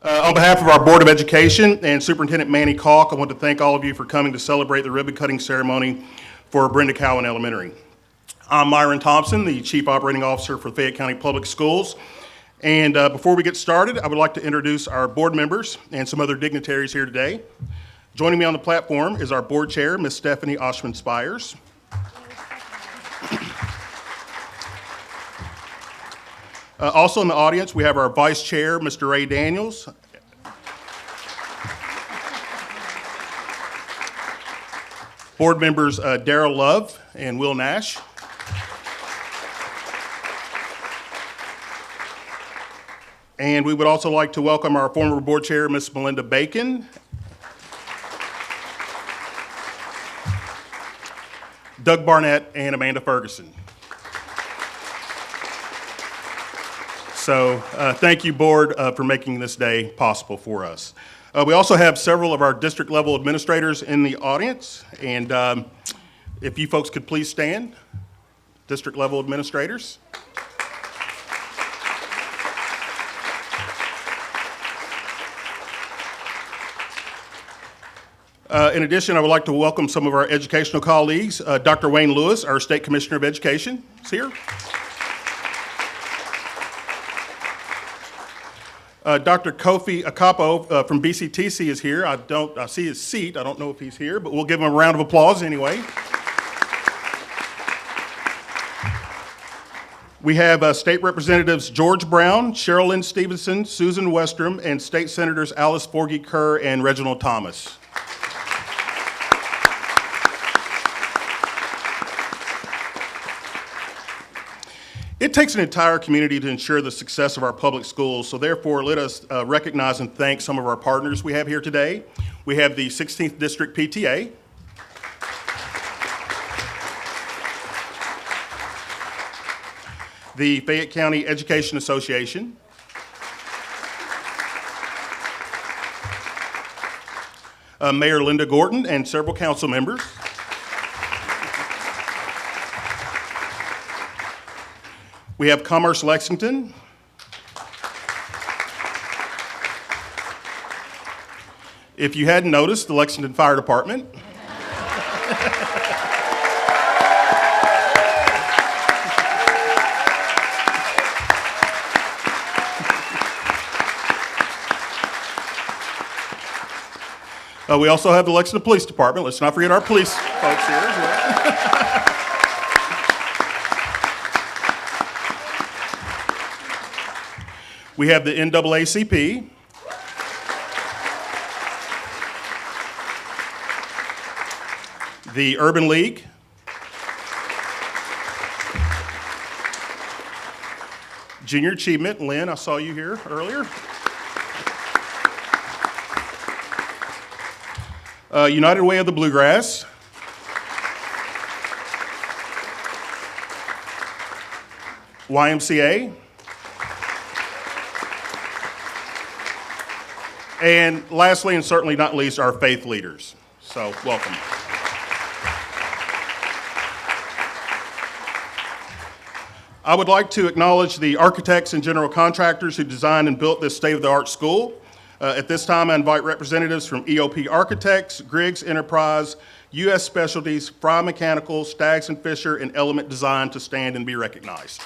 On behalf of our Board of Education and Superintendent Manny Kalk, I want to thank all of you for coming to celebrate the ribbon cutting ceremony for Brenda Cowan Elementary. I'm Myron Thompson, the Chief Operating Officer for Fayette County Public Schools. And before we get started, I would like to introduce our board members and some other dignitaries here today. Joining me on the platform is our board chair, Ms. Stephanie Oshman-Spires. Also in the audience, we have our vice chair, Mr. Ray Daniels. Board members Darrell Love and Will Nash. And we would also like to welcome our former board chair, Ms. Melinda Bacon. Doug Barnett and Amanda Ferguson. So thank you, board, for making this day possible for us. We also have several of our district level administrators in the audience, and if you folks could please stand, district level administrators. In addition, I would like to welcome some of our educational colleagues. Dr. Wayne Lewis, our State Commissioner of Education, is here. Dr. Kofi Akapo from BCTC is here. I see his seat. I don't know if he's here, but we'll give him a round of applause anyway. We have State Representatives George Brown, Sherilyn Stevenson, Susan Westrom, and State Senators Alice Forgy Kerr and Reginald Thomas. It takes an entire community to ensure the success of our public schools, so therefore let us recognize and thank some of our partners we have here today. We have the 16th District PTA, the Fayette County Education Association, Mayor Linda Gorton and several council members, we have Commerce Lexington, if you hadn't noticed, the Lexington Fire Department, we also have the Lexington Police Department. Let's not forget our police folks here as well. We have the NAACP. The Urban League. Junior Achievement. Lynn, I saw you here earlier. United Way of the Bluegrass. YMCA. And lastly, and certainly not least, our faith leaders. So, welcome. I would like to acknowledge the architects and general contractors who designed and built this state-of-the-art school. At this time, I invite representatives from EOP Architects, Griggs Enterprise, U.S. Specialties, Fry Mechanical, Staggs & Fisher, and Element Design to stand and be recognized.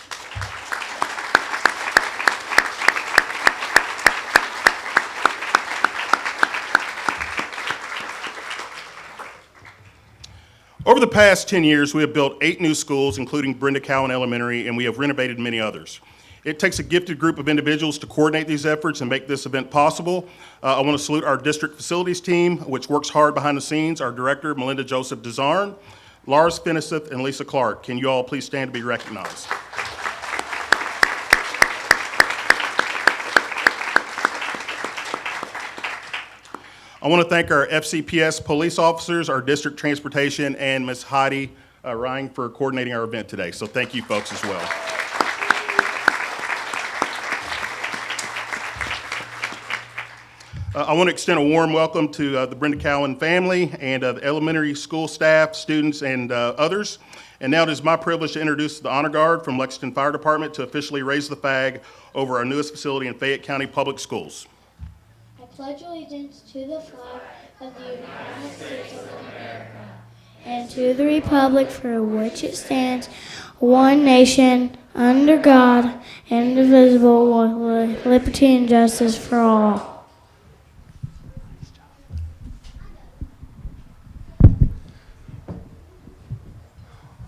Over the past 10 years, we have built 8 new schools, including Brenda Cowan Elementary, and we have renovated many others. It takes a gifted group of individuals to coordinate these efforts and make this event possible. I want to salute our district facilities team, which works hard behind the scenes, our director, Melinda Joseph Desarn, Lars Finnesseth, and Lisa Clark. Can you all please stand to be recognized? I want to thank our FCPS police officers, our district transportation, and Ms. Heidi Ryan for coordinating our event today. So thank you folks as well. I want to extend a warm welcome to the Brenda Cowan family and the elementary school staff, students, and others. And now it is my privilege to introduce the Honor Guard from Lexington Fire Department to officially raise the flag over our newest facility in Fayette County Public Schools. pledge allegiance to the flag of the United States of America and to the republic for which it stands, one nation, under God, indivisible, with liberty and justice for all.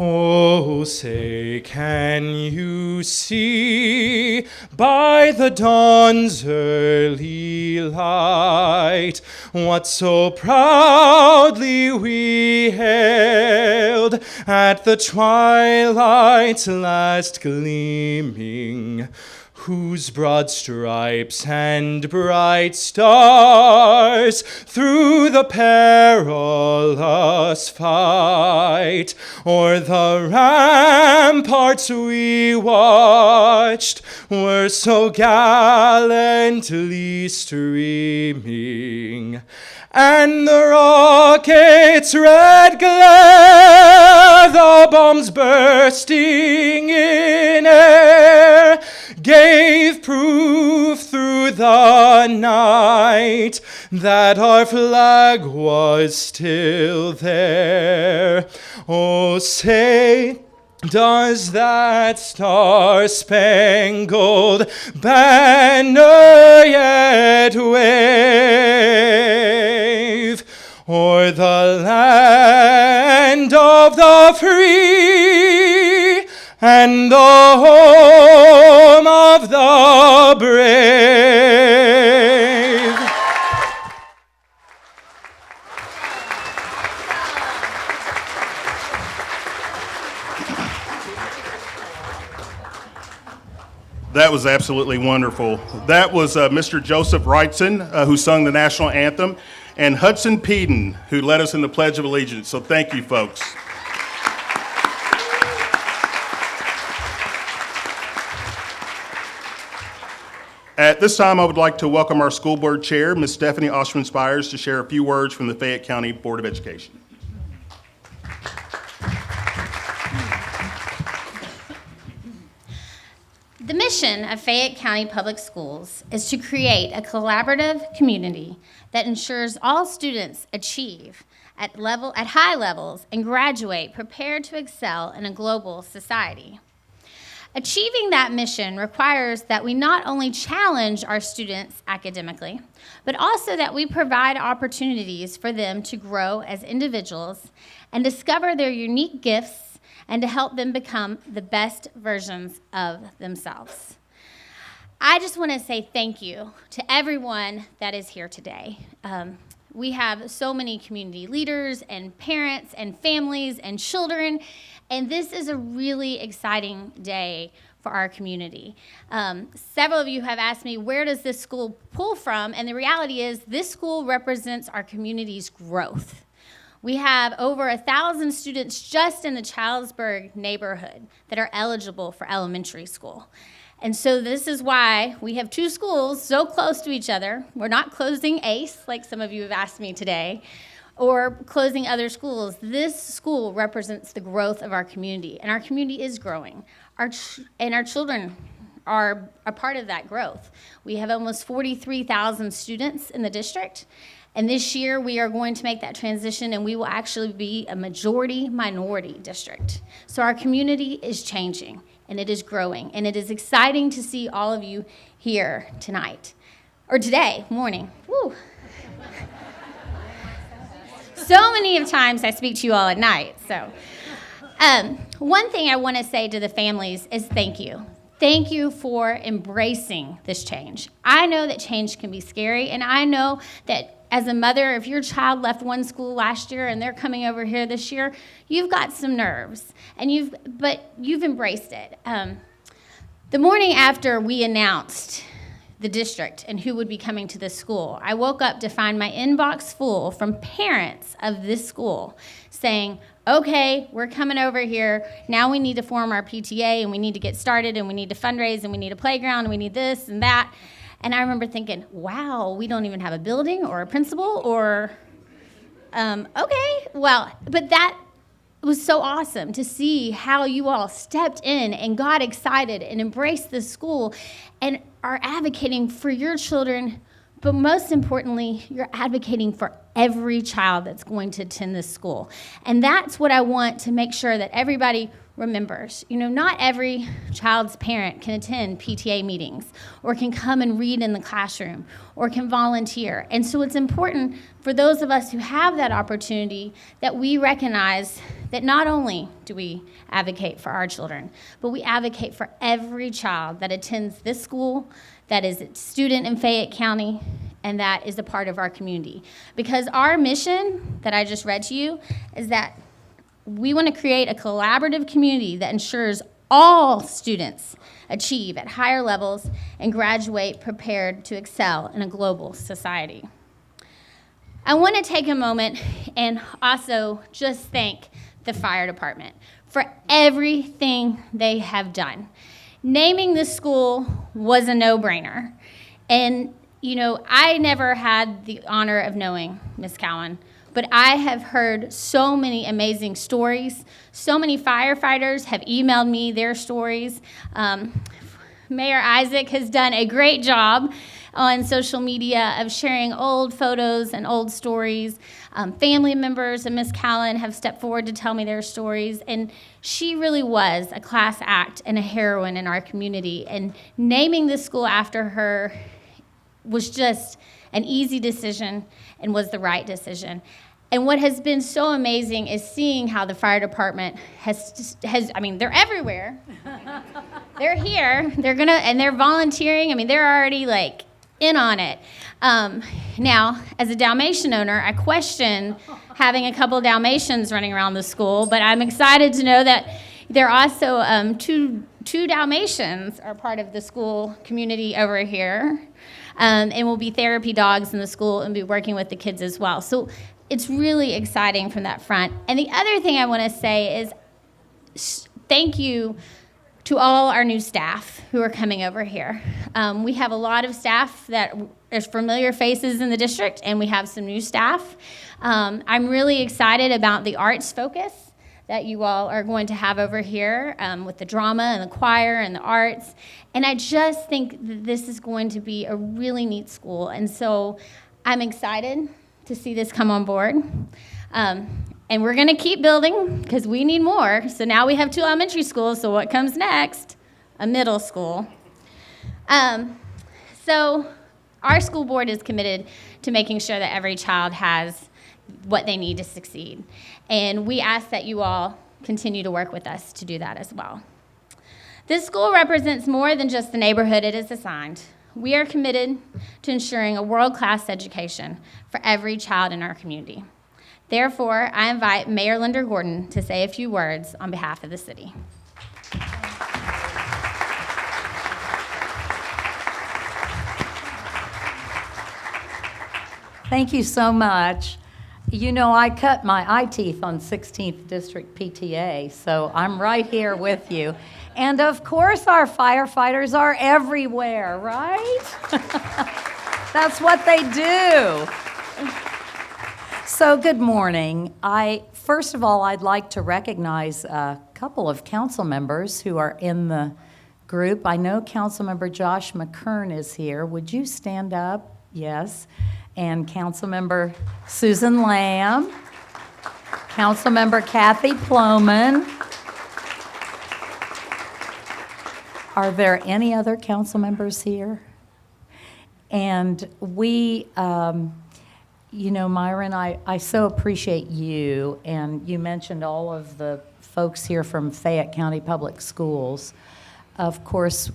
Oh, say, can you see by the dawn's early light what so proudly we hailed at the twilight's last gleaming, whose broad stripes and bright stars through the perilous fight o'er the ramparts we watched were so gallantly streaming, and the rocket's red glare, the bombs bursting in air, gave proof through the night that our flag was still there. Oh, say, does that star-spangled banner yet wave o'er the land of the free and the home of the brave? That was absolutely wonderful. That was Mr. Joseph Wrightson, who sung the national anthem, and Hudson Peden, who led us in the Pledge of Allegiance. So thank you, folks. At this time, I would like to welcome our school board chair, Ms. Stephanie Oshman-Spires, to share a few words from the Fayette County Board of Education. The mission of Fayette County Public Schools is to create a collaborative community that ensures all students achieve at high levels and graduate prepared to excel in a global society. Achieving that mission requires that we not only challenge our students academically, but also that we provide opportunities for them to grow as individuals and discover their unique gifts and to help them become the best versions of themselves. I just want to say thank you to everyone that is here today. We have so many community leaders and parents and families and children, and this is a really exciting day for our community. Several of you have asked me, where does this school pull from? And the reality is this school represents our community's growth. We have over 1,000 students just in the Childsburg neighborhood that are eligible for elementary school. And so this is why we have two schools so close to each other. We're not closing ACE, like some of you have asked me today, or closing other schools. This school represents the growth of our community, and our community is growing. And our children are a part of that growth. We have almost 43,000 students in the district. And this year, we are going to make that transition, and we will actually be a majority-minority district. So our community is changing, and it is growing, and it is exciting to see all of you here tonight, or today morning. Woo. So many of times I speak to you all at night. So one thing I want to say to the families is thank you. Thank you for embracing this change. I know that change can be scary, and I know that as a mother, if your child left one school last year and they're coming over here this year, you've got some nerves, but you've embraced it. The morning after we announced the district and who would be coming to this school, I woke up to find my inbox full from parents of this school saying, okay, we're coming over here. Now we need to form our PTA, and we need to get started, and we need to fundraise, and we need a playground, and we need this and that. And I remember thinking, wow, we don't even have a building or a principal or, okay. Well, but that was so awesome to see how you all stepped in and got excited and embraced this school and are advocating for your children But most importantly, you're advocating for every child that's going to attend this school. And that's what I want to make sure that everybody remembers. Not every child's parent can attend PTA meetings or can come and read in the classroom or can volunteer. And so it's important for those of us who have that opportunity that we recognize that not only do we advocate for our children, but we advocate for every child that attends this school, that is a student in Fayette County, and that is a part of our community. Because our mission that I just read to you is that we want to create a collaborative community that ensures all students achieve at higher levels and graduate prepared to excel in a global society. I want to take a moment and also just thank the fire department for everything they have done. Naming this school was a no-brainer. And, I never had the honor of knowing Ms. Cowan, but I have heard so many amazing stories. So many firefighters have emailed me their stories. Mayor Isaac has done a great job on social media of sharing old photos and old stories. Family members of Ms. Cowan have stepped forward to tell me their stories, and she really was a class act and a heroine in our community. And naming this school after her was just an easy decision and was the right decision. And what has been so amazing is seeing how the fire department has they're everywhere. They're here. And they're volunteering. They're already in on it. Now, as a Dalmatian owner, I question having a couple of Dalmatians running around the school, but I'm excited to know that there are also two Dalmatians are part of the school community over here, and will be therapy dogs in the school and be working with the kids as well. So it's really exciting from that front. And the other thing I want to say is thank you to all our new staff who are coming over here. We have a lot of staff that are familiar faces in the district, and we have some new staff. I'm really excited about the arts focus that you all are going to have over here with the drama and the choir and the arts. And I just think that this is going to be a really neat school. And so I'm excited to see this come on board. And we're going to keep building because we need more. So now we have 2 elementary schools. So what comes next? A middle school. So our school board is committed to making sure that every child has what they need to succeed. And we ask that you all continue to work with us to do that as well. This school represents more than just the neighborhood it is assigned. We are committed to ensuring a world-class education for every child in our community. Therefore, I invite Mayor Linda Gorton to say a few words on behalf of the city. Thank you so much. I cut my eye teeth on 16th District PTA, so I'm right here with you. And of course, our firefighters are everywhere, right? That's what they do. So good morning. First of all, I'd like to recognize a couple of council members who are in the group. I know Councilmember Josh McKern is here. Would you stand up? Yes. And Councilmember Susan Lamb, Councilmember Kathy Ploman. Are there any other council members here? And we, Myron, I so appreciate you, and you mentioned all of the folks here from Fayette County Public Schools. Of course,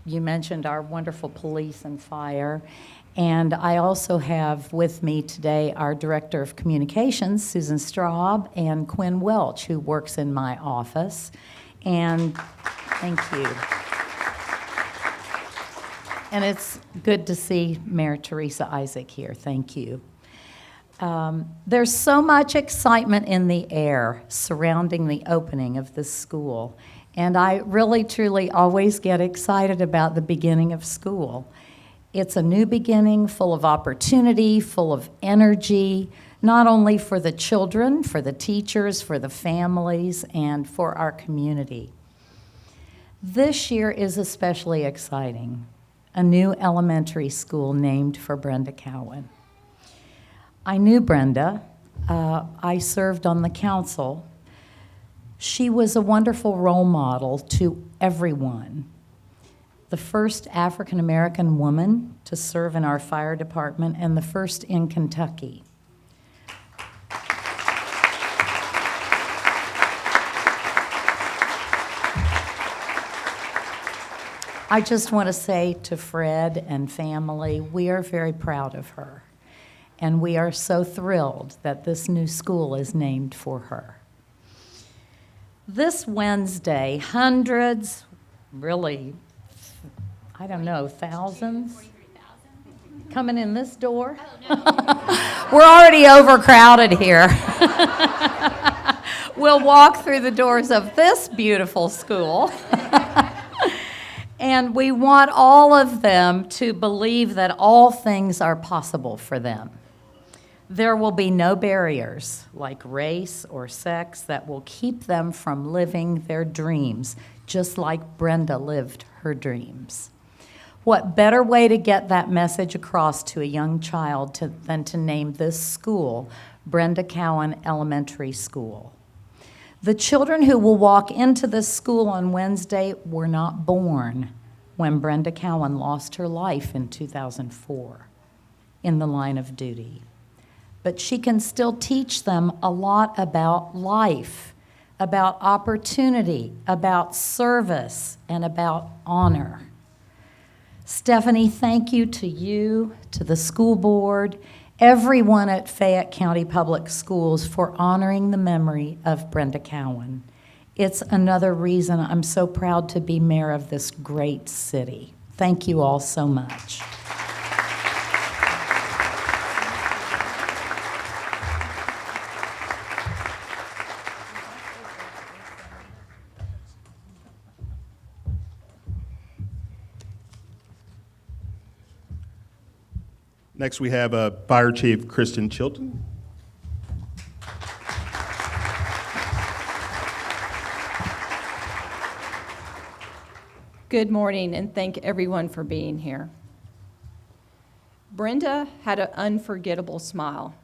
you mentioned our wonderful police and fire. And I also have with me today our Director of Communications, Susan Straub, and Quinn Welch, who works in my office. And thank you. And it's good to see Mayor Teresa Isaac here. Thank you. There's so much excitement in the air surrounding the opening of this school. And I really, truly always get excited about the beginning of school. It's a new beginning full of opportunity, full of energy, not only for the children, for the teachers, for the families, and for our community. This year is especially exciting. a new elementary school named for Brenda Cowan. I knew Brenda. I served on the council. She was a wonderful role model to everyone. The first African-American woman to serve in our fire department and the first in Kentucky. I just want to say to Fred and family, we are very proud of her. And we are so thrilled that this new school is named for her. This Wednesday, hundreds, really, I don't know, thousands, coming in this door. We're already overcrowded here. We'll walk through the doors of this beautiful school. And we want all of them to believe that all things are possible for them. There will be no barriers like race or sex that will keep them from living their dreams, just like Brenda lived her dreams. What better way to get that message across to a young child than to name this school Brenda Cowan Elementary School? The children who will walk into this school on Wednesday were not born when Brenda Cowan lost her life in 2004 in the line of duty. But she can still teach them a lot about life, about opportunity, about service, and about honor. Stephanie, thank you to you, to the school board, everyone at Fayette County Public Schools for honoring the memory of Brenda Cowan. It's another reason I'm so proud to be mayor of this great city. Thank you all so much. Next, we have Fire Chief Kristin Chilton. Good morning, and thank everyone for being here. Brenda had an unforgettable smile.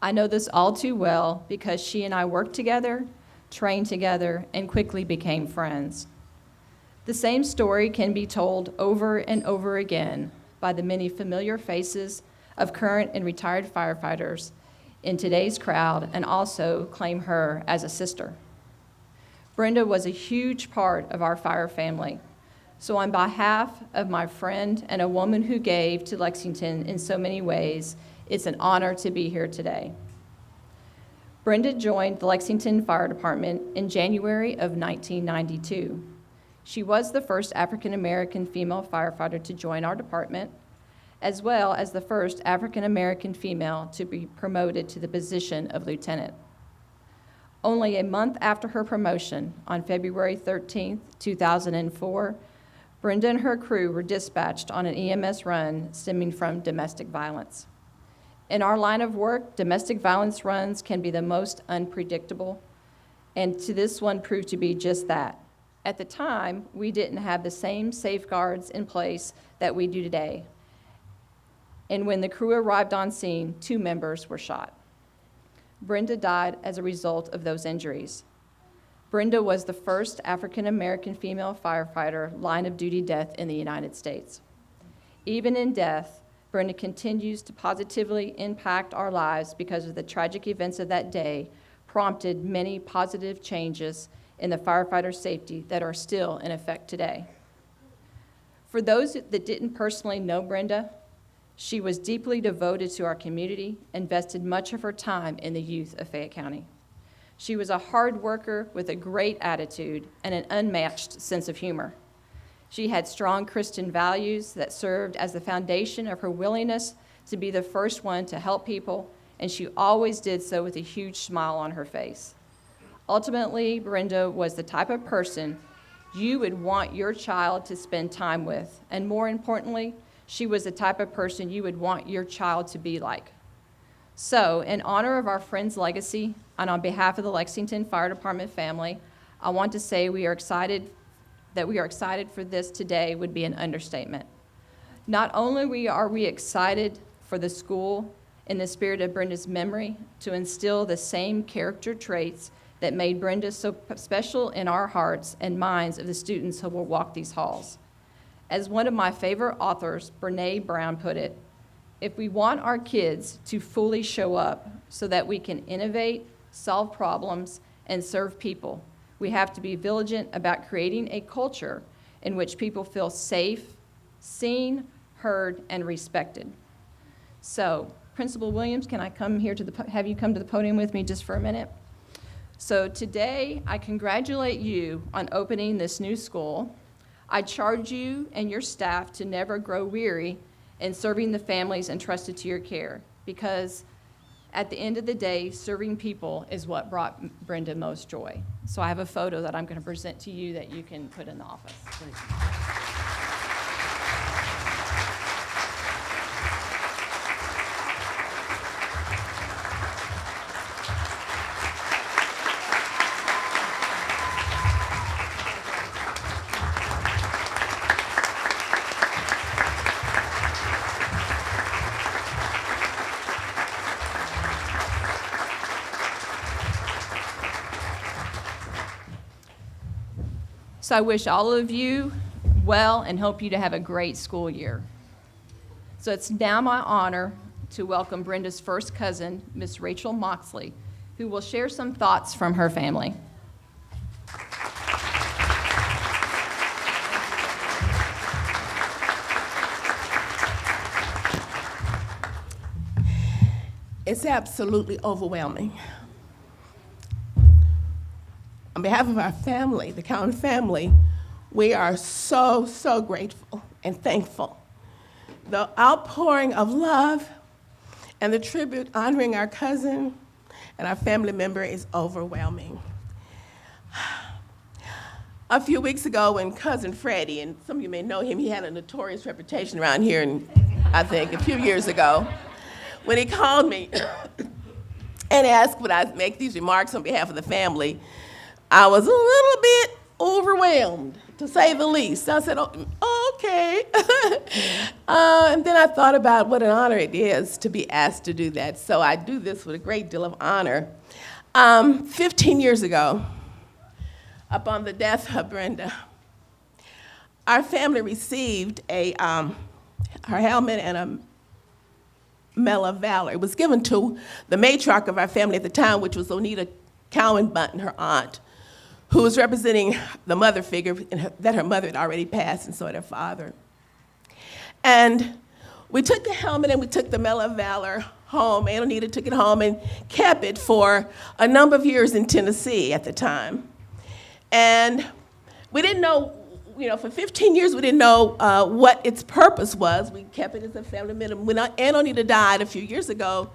I know this all too well because she and I worked together, trained together, and quickly became friends. The same story can be told over and over again by the many familiar faces of current and retired firefighters in today's crowd, and also claim her as a sister. Brenda was a huge part of our fire family. So on behalf of my friend and a woman who gave to Lexington in so many ways, it's an honor to be here today. Brenda joined the Lexington Fire Department in January of 1992. She was the first African-American female firefighter to join our department, as well as the first African-American female to be promoted to the position of lieutenant. Only a month after her promotion, on February 13, 2004, Brenda and her crew were dispatched on an EMS run stemming from domestic violence. In our line of work, domestic violence runs can be the most unpredictable, and this one proved to be just that. At the time, we didn't have the same safeguards in place that we do today. And when the crew arrived on scene, 2 members were shot. Brenda died as a result of those injuries. Brenda was the first African-American female firefighter line of duty death in the United States. Even in death, Brenda continues to positively impact our lives because of the tragic events of that day prompted many positive changes in the firefighter safety that are still in effect today. For those that didn't personally know Brenda, she was deeply devoted to our community and invested much of her time in the youth of Fayette County. She was a hard worker with a great attitude and an unmatched sense of humor. She had strong Christian values that served as the foundation of her willingness to be the first one to help people, and she always did so with a huge smile on her face. Ultimately, Brenda was the type of person you would want your child to spend time with, and more importantly, she was the type of person you would want your child to be like. So, in honor of our friend's legacy, and on behalf of the Lexington Fire Department family, I want to say we are excited for this today would be an understatement. Not only are we excited for the school in the spirit of Brenda's memory to instill the same character traits that made Brenda so special in our hearts and minds of the students who will walk these halls. As one of my favorite authors, Brene Brown, put it, if we want our kids to fully show up so that we can innovate, solve problems, and serve people, we have to be vigilant about creating a culture in which people feel safe, seen, heard, and respected. So, Principal Williams, can I come here have you come to the podium with me just for a minute? So today, I congratulate you on opening this new school. I charge you and your staff to never grow weary in serving the families entrusted to your care, because at the end of the day, serving people is what brought Brenda most joy. So I have a photo that I'm going to present to you that you can put in the office. So I wish all of you well and hope you to have a great school year. So it's now my honor to welcome Brenda's first cousin, Miss Rachel Moxley, who will share some thoughts from her family. It's absolutely overwhelming. On behalf of our family, the Cowan family, we are so, so grateful and thankful. The outpouring of love and the tribute honoring our cousin and our family member is overwhelming. A few weeks ago when Cousin Freddie, and some of you may know him, he had a notorious reputation around here, and I think a few years ago, when he called me and asked would I make these remarks on behalf of the family, I was a little bit overwhelmed, to say the least. I said, oh, okay. And then I thought about what an honor it is to be asked to do that. So I do this with a great deal of honor. 15 years ago, upon the death of Brenda, our family received her helmet and a Medal of Valor. It was given to the matriarch of our family at the time, which was Onita Cowan Bunton, her aunt, who was representing the mother figure that her mother had already passed, and so had her father. And we took the helmet and we took the Medal of Valor home. Aunt Onita took it home and kept it for a number of years in Tennessee at the time. And we didn't know, for 15 years we didn't know what its purpose was. We kept it as a family minimum. When Aunt Onita died a few years ago,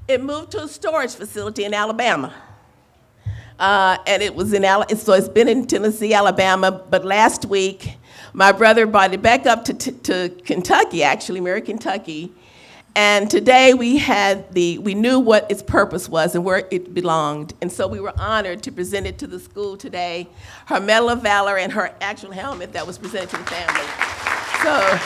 it moved to a storage facility in Alabama. And it was so it's been in Tennessee, Alabama, but last week, my brother brought it back up to Kentucky, actually, Mary, Kentucky, and today we knew what its purpose was and where it belonged, and so we were honored to present it to the school today, her Medal of Valor and her actual helmet that was presented to the family. So.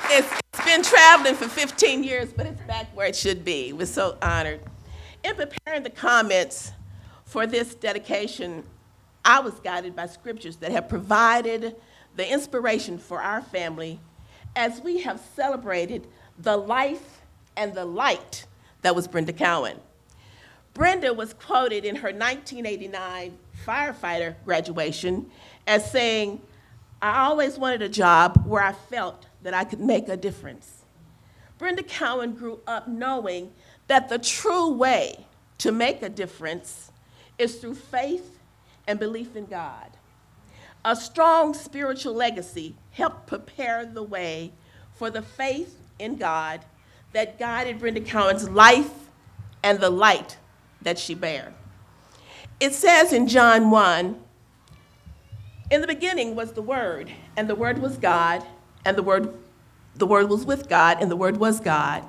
It's been traveling for 15 years, but it's back where it should be. We're so honored. In preparing the comments for this dedication, I was guided by scriptures that have provided the inspiration for our family as we have celebrated the life and the light that was Brenda Cowan. Brenda was quoted in her 1989 firefighter graduation as saying, "I always wanted a job where I felt that I could make a difference." Brenda Cowan grew up knowing that the true way to make a difference is through faith and belief in God. A strong spiritual legacy helped prepare the way for the faith in God that guided Brenda Cowan's life and the light that she bare. It says in John 1, "In the beginning was the Word, and the Word was God, and the Word was with God, and the Word was God.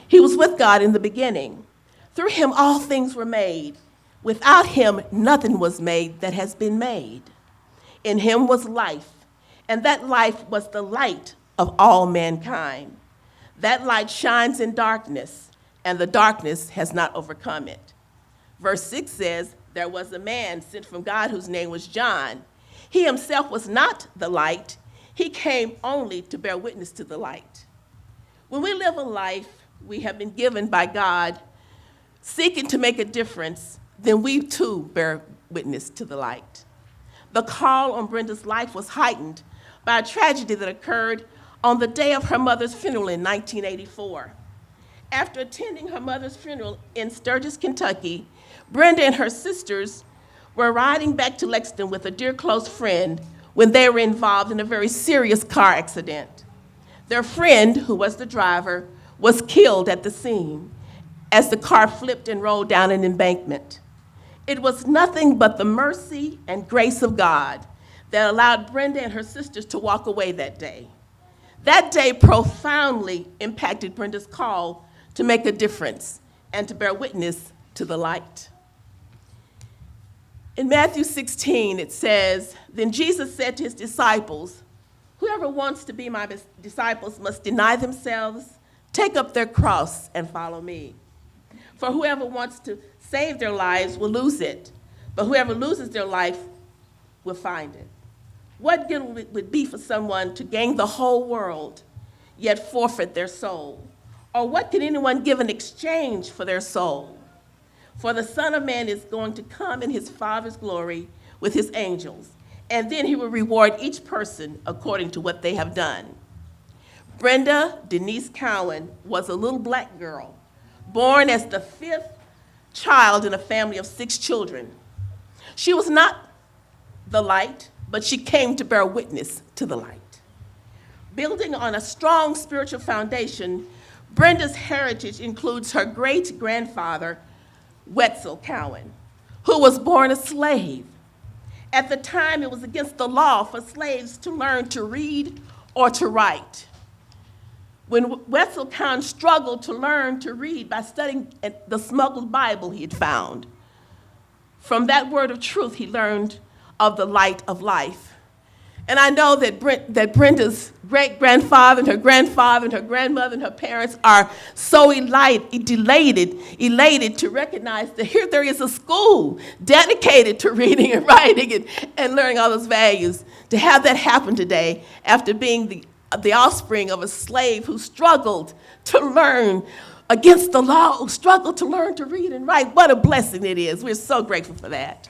He was with God in the beginning. Through him all things were made. Without him, nothing was made that has been made. In him was life, and that life was the light of all mankind. That light shines in darkness, and the darkness has not overcome it. Verse 6 says, there was a man sent from God whose name was John. He himself was not the light. He came only to bear witness to the light. When we live a life we have been given by God, seeking to make a difference, then we too bear witness to the light. The call on Brenda's life was heightened by a tragedy that occurred on the day of her mother's funeral in 1984. After attending her mother's funeral in Sturgis, Kentucky, Brenda and her sisters were riding back to Lexington with a dear close friend when they were involved in a very serious car accident. Their friend, who was the driver, was killed at the scene as the car flipped and rolled down an embankment. It was nothing but the mercy and grace of God that allowed Brenda and her sisters to walk away that day. That day profoundly impacted Brenda's call to make a difference and to bear witness to the light. In Matthew 16, it says, then Jesus said to his disciples, whoever wants to be my disciples must deny themselves, take up their cross, and follow me. For whoever wants to save their lives will lose it, but whoever loses their life will find it. What good would it be for someone to gain the whole world, yet forfeit their soul? Or what can anyone give in exchange for their soul? For the Son of Man is going to come in his Father's glory with his angels, and then he will reward each person according to what they have done. Brenda Denise Cowan was a little black girl, born as the 5th child in a family of 6 children. She was not the light, but she came to bear witness to the light. Building on a strong spiritual foundation, Brenda's heritage includes her great-grandfather, Wrightson Cowan, who was born a slave. At the time, it was against the law for slaves to learn to read or to write. When Wrightson Cowan struggled to learn to read by studying the smuggled Bible he had found, from that word of truth, he learned of the light of life. And I know that Brenda's great-grandfather and her grandfather and her grandmother and her parents are so elated to recognize that here there is a school dedicated to reading and writing and learning all those values. To have that happen today after being the offspring of a slave who struggled to learn against the law, who struggled to learn to read and write, what a blessing it is. We're so grateful for that.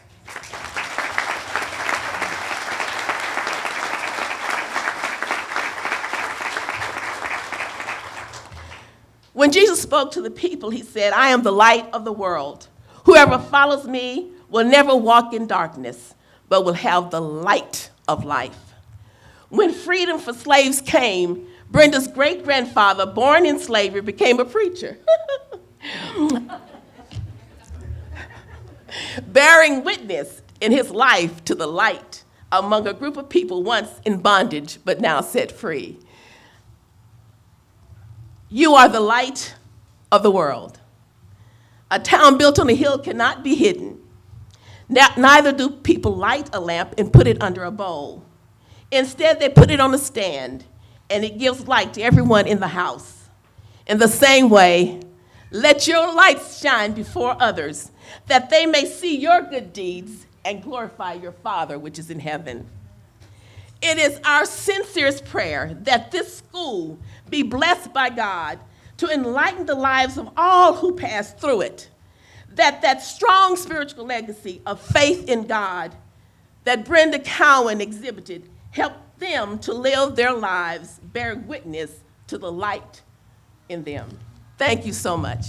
When Jesus spoke to the people, he said, I am the light of the world. Whoever follows me will never walk in darkness, but will have the light of life. When freedom for slaves came, Brenda's great-grandfather, born in slavery, became a preacher, bearing witness in his life to the light among a group of people once in bondage, but now set free. You are the light of the world. A town built on a hill cannot be hidden. Neither do people light a lamp and put it under a bowl. Instead, they put it on a stand, and it gives light to everyone in the house. In the same way, let your light shine before others, that they may see your good deeds and glorify your Father which is in heaven. It is our sincerest prayer that this school be blessed by God to enlighten the lives of all who pass through it, that strong spiritual legacy of faith in God that Brenda Cowan exhibited help them to live their lives bearing witness to the light in them. Thank you so much.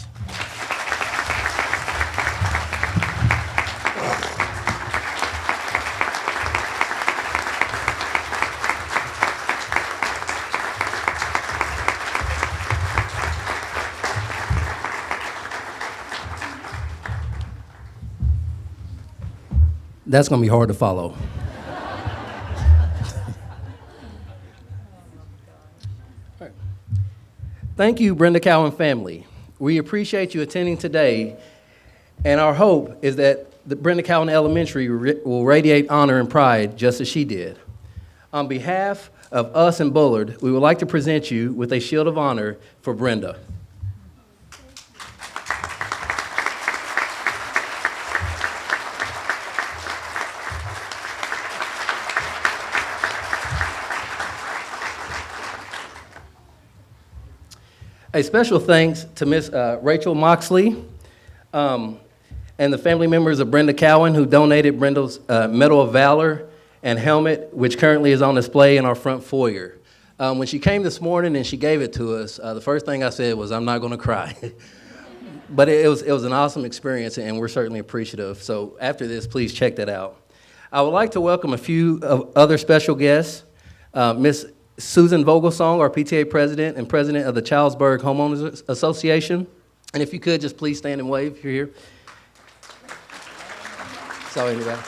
That's going to be hard to follow. Right. Thank you, Brenda Cowan family. We appreciate you attending today, and our hope is that the Brenda Cowan Elementary will radiate honor and pride just as she did. On behalf of us and Bullard, we would like to present you with a shield of honor for Brenda. A special thanks to Miss Rachel Moxley and the family members of Brenda Cowan who donated Brenda's Medal of Valor and helmet, which currently is on display in our front foyer. When she came this morning and she gave it to us, the first thing I said was, "I'm not going to cry." But it was an awesome experience, and we're certainly appreciative. So after this, please check that out. I would like to welcome a few other special guests. Miss Susan Vogelsong, our PTA president and president of the Childsburg Homeowners Association. And if you could, just please stand and wave if you're here. Sorry, anybody.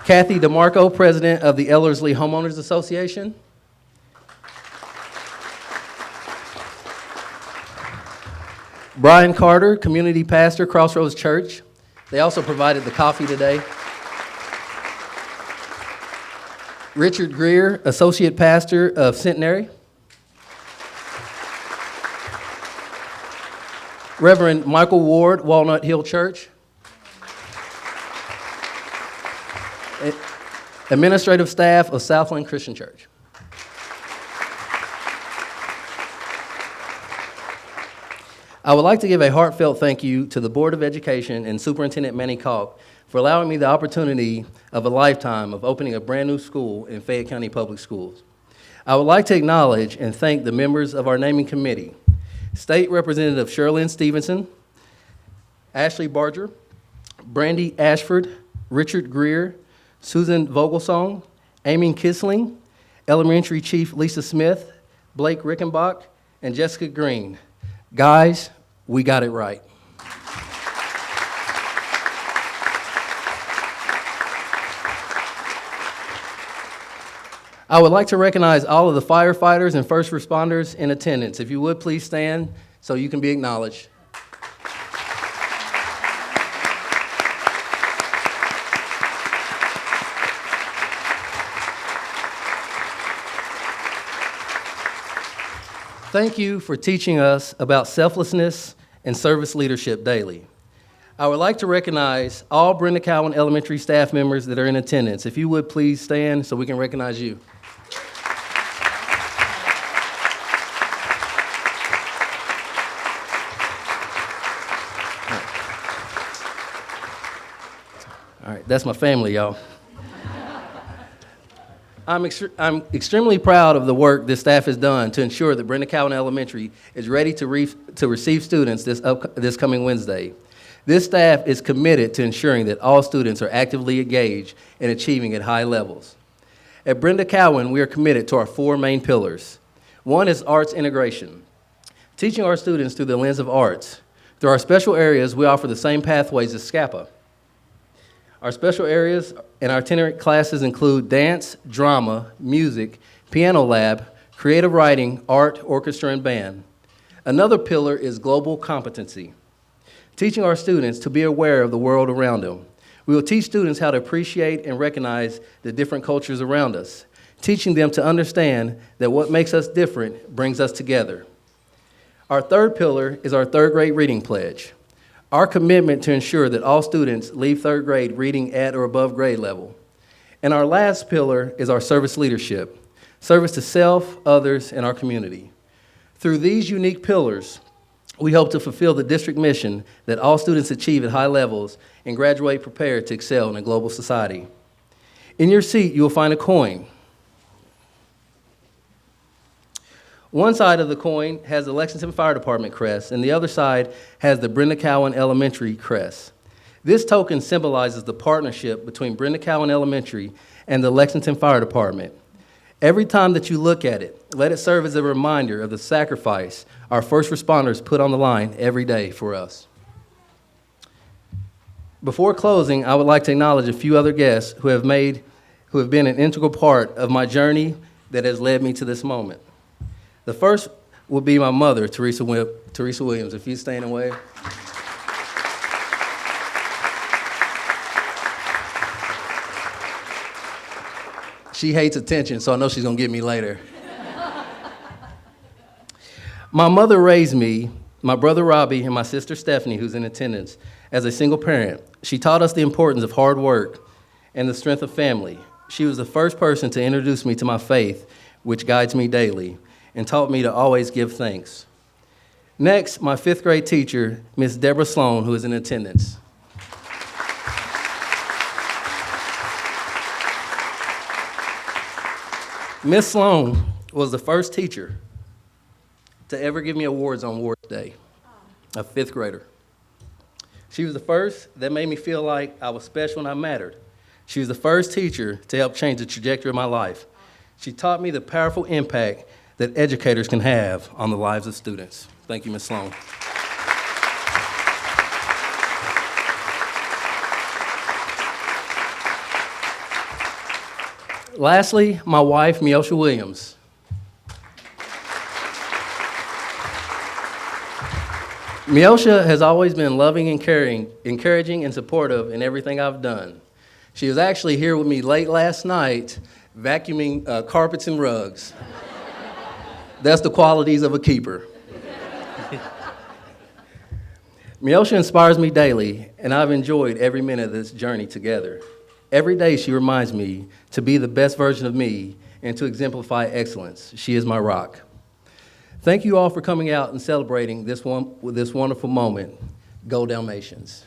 Kathy DeMarco, president of the Ellerslie Homeowners Association. Brian Carter, community pastor, Crossroads Church. They also provided the coffee today. Richard Greer, associate pastor of Centenary. Reverend Michael Ward, Walnut Hill Church. Administrative staff of Southland Christian Church. I would like to give a heartfelt thank you to the Board of Education and Superintendent Manny Kalk for allowing me the opportunity of a lifetime of opening a brand new school in Fayette County Public Schools. I would like to acknowledge and thank the members of our naming committee, State Representative Sherlyn Stevenson, Ashley Barger, Brandy Ashford, Richard Greer, Susan Vogelsong, Amy Kisling, Elementary Chief Lisa Smith, Blake Rickenbach, and Jessica Green. Guys, we got it right. I would like to recognize all of the firefighters and first responders in attendance. If you would, please stand so you can be acknowledged. Thank you for teaching us about selflessness and service leadership daily. I would like to recognize all Brenda Cowan Elementary staff members that are in attendance. If you would, please stand so we can recognize you. All right, that's my family, y'all. I'm extremely proud of the work this staff has done to ensure that Brenda Cowan Elementary is ready to receive students this coming Wednesday. This staff is committed to ensuring that all students are actively engaged in achieving at high levels. At Brenda Cowan, we are committed to our four main pillars. One is arts integration, teaching our students through the lens of arts. Through our special areas, we offer the same pathways as SCAPA. Our special areas and our itinerant classes include dance, drama, music, piano lab, creative writing, art, orchestra, and band. Another pillar is global competency, teaching our students to be aware of the world around them. We will teach students how to appreciate and recognize the different cultures around us, teaching them to understand that what makes us different brings us together. Our third pillar is our third grade reading pledge. Our commitment to ensure that all students leave third grade reading at or above grade level. And our last pillar is our service leadership, service to self, others, and our community. Through these unique pillars, we hope to fulfill the district mission that all students achieve at high levels and graduate prepared to excel in a global society. In your seat, you will find a coin. One side of the coin has the Lexington Fire Department crest, and the other side has the Brenda Cowan Elementary crest. This token symbolizes the partnership between Brenda Cowan Elementary and the Lexington Fire Department. Every time that you look at it, let it serve as a reminder of the sacrifice our first responders put on the line every day for us. Before closing, I would like to acknowledge a few other guests who have been an integral part of my journey that has led me to this moment. The first will be my mother, Teresa Williams, if you stand and wave. She hates attention, so I know she's gonna get me later. My mother raised me, my brother Robbie, and my sister Stephanie, who's in attendance, as a single parent. She taught us the importance of hard work and the strength of family. She was the first person to introduce me to my faith, which guides me daily, and taught me to always give thanks. Next, my fifth grade teacher, Miss Deborah Sloan, who is in attendance. Miss Sloan was the first teacher to ever give me awards on Awards Day, a fifth grader. She was the first that made me feel like I was special and I mattered. She was the first teacher to help change the trajectory of my life. She taught me the powerful impact that educators can have on the lives of students. Thank you, Ms. Sloan. Lastly, my wife, Miosha Williams. Miosha has always been loving and caring, encouraging and supportive in everything I've done. She was actually here with me late last night, vacuuming carpets and rugs. That's the qualities of a keeper. Miosha inspires me daily, and I've enjoyed every minute of this journey together. Every day she reminds me to be the best version of me and to exemplify excellence. She is my rock. Thank you all for coming out and celebrating this wonderful moment. Go Dalmatians.